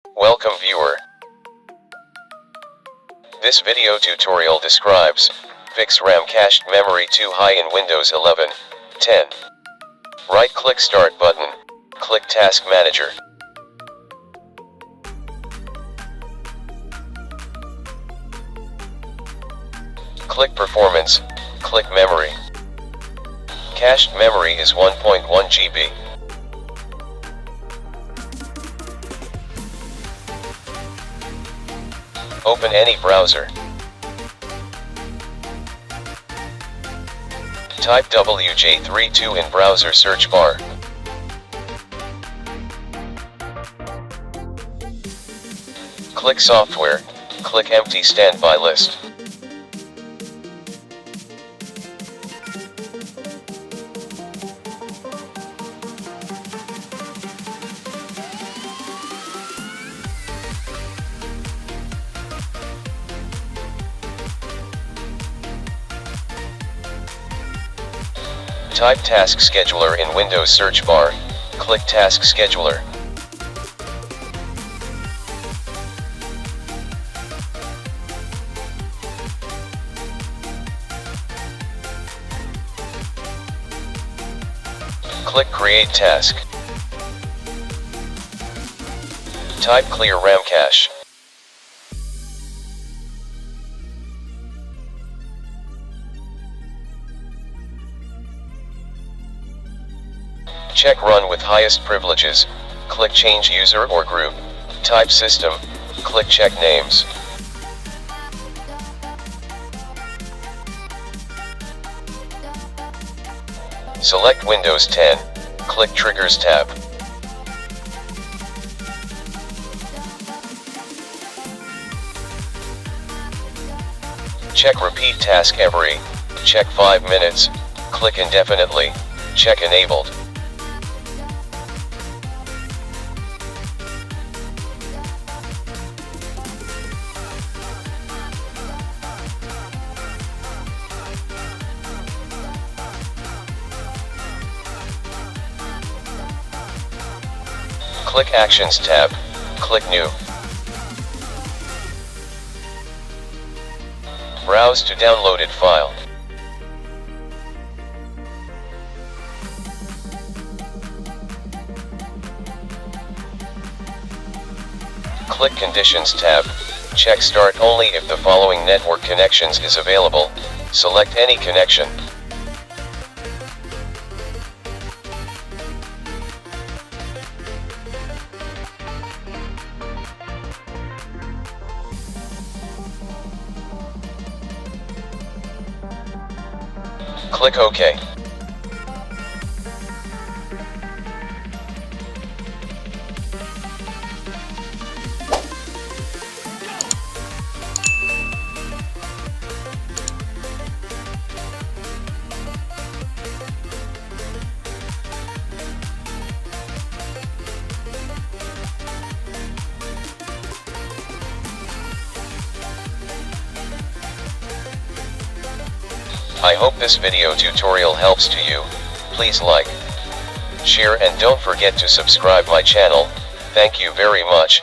Welcome viewer. This video tutorial describes fix RAM cached memory too high in Windows 11, 10. Right-click Start button, click Task Manager. Click Performance, click Memory. Cached memory is 1.1 GB. Open any browser. Type WJ32 in browser search bar. Click Software, click Empty Standby List. Type Task Scheduler in Windows search bar, click Task Scheduler. Click Create Task. Type Clear RAM Cache. Check Run with highest privileges, click Change User or Group, type System, click Check Names. Select Windows 10, click Triggers tab. Check Repeat Task Every, check 5 minutes, click Indefinitely, check Enabled. Click Actions tab, click New. Browse to downloaded file. Click Conditions tab, check Start only if the following network connections is available, select any connection. Click OK. I hope this video tutorial helps to you. Please like, share and don't forget to subscribe my channel. Thank you very much.